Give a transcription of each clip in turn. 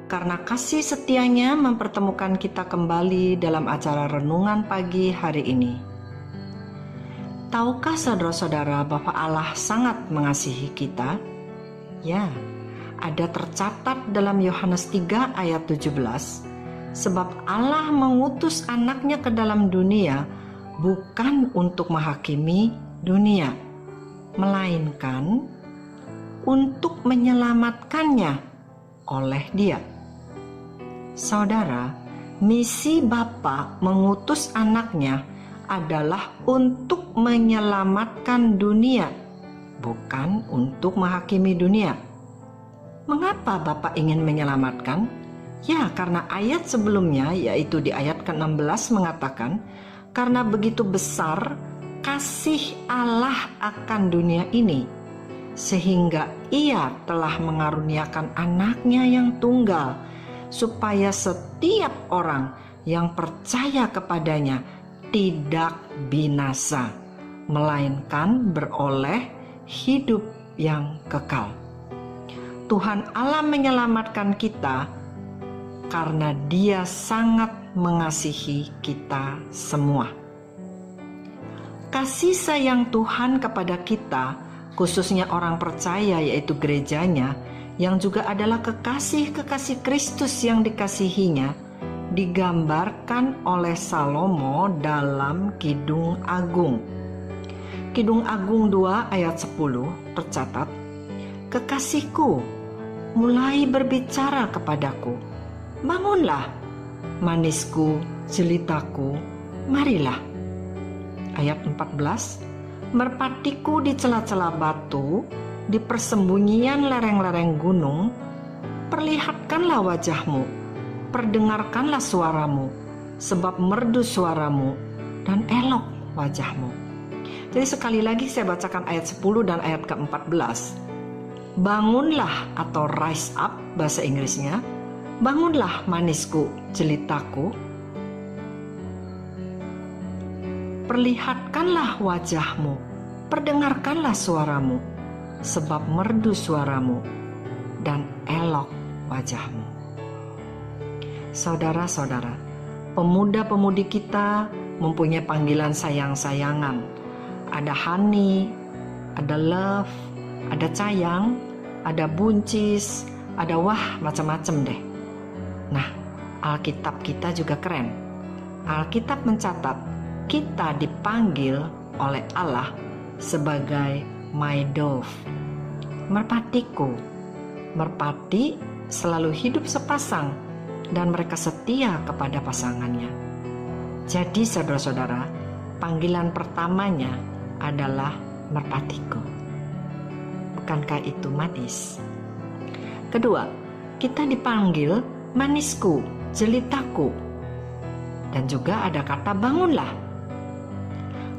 karena kasih setianya mempertemukan kita kembali dalam acara renungan pagi hari ini. Tahukah saudara-saudara bahwa Allah sangat mengasihi kita? Ya, ada tercatat dalam Yohanes 3 ayat 17, sebab Allah mengutus anaknya ke dalam dunia bukan untuk menghakimi dunia, melainkan untuk menyelamatkannya oleh Dia. Saudara, misi Bapa mengutus anaknya adalah untuk menyelamatkan dunia, bukan untuk menghakimi dunia. Mengapa Bapa ingin menyelamatkan? Ya, karena ayat sebelumnya, yaitu di ayat ke-16 mengatakan, karena begitu besar kasih Allah akan dunia ini, sehingga Ia telah mengaruniakan anaknya yang tunggal, supaya setiap orang yang percaya kepadanya tidak binasa, melainkan beroleh hidup yang kekal. Tuhan Allah menyelamatkan kita karena Dia sangat mengasihi kita semua. Kasih sayang Tuhan kepada kita, khususnya orang percaya yaitu gerejanya, yang juga adalah kekasih-kekasih Kristus yang dikasihinya, digambarkan oleh Salomo dalam Kidung Agung. Kidung Agung 2 ayat 10 tercatat, "Kekasihku mulai berbicara kepadaku, bangunlah, manisku, jelitaku, marilah." Ayat 14, "Merpatiku di celah-celah batu, di persembunyian lereng-lereng gunung, perlihatkanlah wajahmu, perdengarkanlah suaramu, sebab merdu suaramu dan elok wajahmu." Jadi sekali lagi saya bacakan ayat 10 dan ayat ke-14. Bangunlah atau rise up bahasa Inggrisnya, bangunlah manisku, jelitaku, perlihatkanlah wajahmu, perdengarkanlah suaramu, sebab merdu suaramu dan elok wajahmu. Saudara-saudara, pemuda-pemudi kita mempunyai panggilan sayang-sayangan. Ada honey, ada love, ada sayang, ada buncis, ada wah macam-macam deh. Nah, Alkitab kita juga keren. Alkitab mencatat kita dipanggil oleh Allah sebagai my dove, merpatiku. Merpati selalu hidup sepasang dan mereka setia kepada pasangannya. Jadi saudara-saudara, panggilan pertamanya adalah merpatiku. Bukankah itu manis? Kedua, kita dipanggil manisku, jelitaku. Dan juga ada kata bangunlah.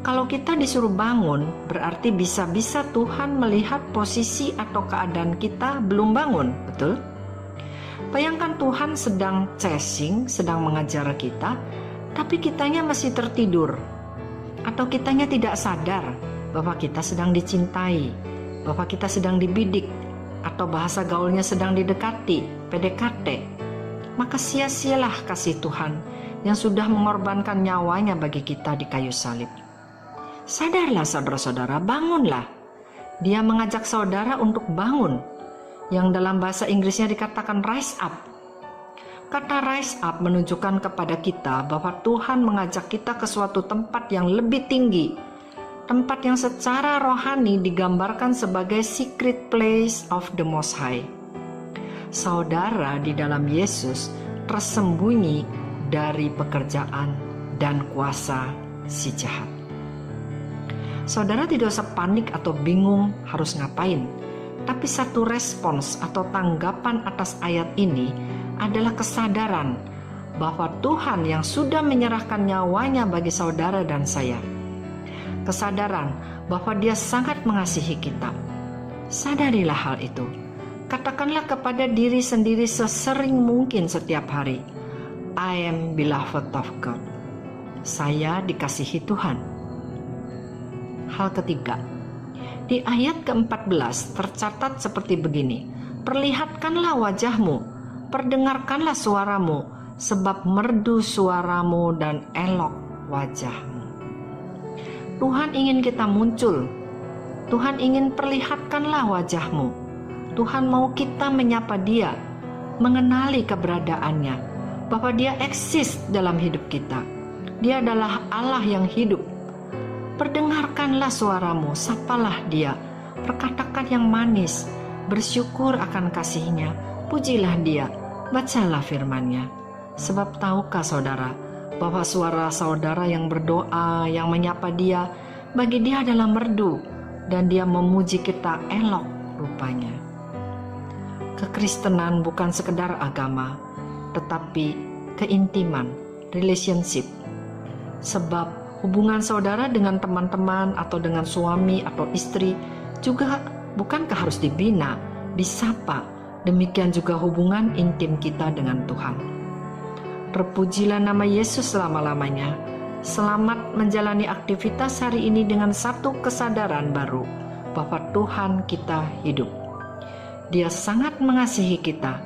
Kalau kita disuruh bangun, berarti bisa-bisa Tuhan melihat posisi atau keadaan kita belum bangun, betul? Bayangkan Tuhan sedang chasing, sedang mengajar kita, tapi kitanya masih tertidur. Atau kitanya tidak sadar bahwa kita sedang dicintai, bahwa kita sedang dibidik, atau bahasa gaulnya sedang didekati, PDKT. Maka sia-sialah kasih Tuhan yang sudah mengorbankan nyawanya bagi kita di kayu salib. Sadarlah saudara-saudara, bangunlah. Dia mengajak saudara untuk bangun, yang dalam bahasa Inggrisnya dikatakan rise up. Kata rise up menunjukkan kepada kita bahwa Tuhan mengajak kita ke suatu tempat yang lebih tinggi, tempat yang secara rohani digambarkan sebagai secret place of the Most High. Saudara di dalam Yesus tersembunyi dari pekerjaan dan kuasa si jahat. Saudara tidak usah panik atau bingung harus ngapain, tapi satu respons atau tanggapan atas ayat ini adalah kesadaran bahwa Tuhan yang sudah menyerahkan nyawanya bagi saudara dan saya. Kesadaran bahwa Dia sangat mengasihi kita. Sadarilah hal itu. Katakanlah kepada diri sendiri sesering mungkin setiap hari, I am beloved of God. Saya dikasihi Tuhan. Hal ketiga, di ayat ke-14 tercatat seperti begini, perlihatkanlah wajahmu, perdengarkanlah suaramu, sebab merdu suaramu dan elok wajahmu. Tuhan ingin kita muncul. Tuhan ingin perlihatkanlah wajahmu. Tuhan mau kita menyapa Dia, mengenali keberadaannya, bahwa Dia eksis dalam hidup kita. Dia adalah Allah yang hidup. Perdengarkanlah suaramu, sapalah Dia, perkatakan yang manis, bersyukur akan kasih-Nya, pujilah Dia, bacalah firman-Nya. Sebab tahukah saudara, bahwa suara saudara yang berdoa, yang menyapa Dia, bagi Dia adalah merdu, dan Dia memuji kita elok rupanya. Kekristenan bukan sekedar agama, tetapi keintiman, relationship. Sebab hubungan saudara dengan teman-teman atau dengan suami atau istri juga bukankah harus dibina, disapa. Demikian juga hubungan intim kita dengan Tuhan. Terpujilah nama Yesus selama-lamanya. Selamat menjalani aktivitas hari ini dengan satu kesadaran baru, bahwa Tuhan kita hidup. Dia sangat mengasihi kita,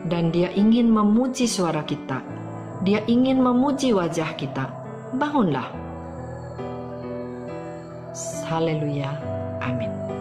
dan Dia ingin memuji suara kita. Dia ingin memuji wajah kita. Bangunlah. Haleluya. Amin.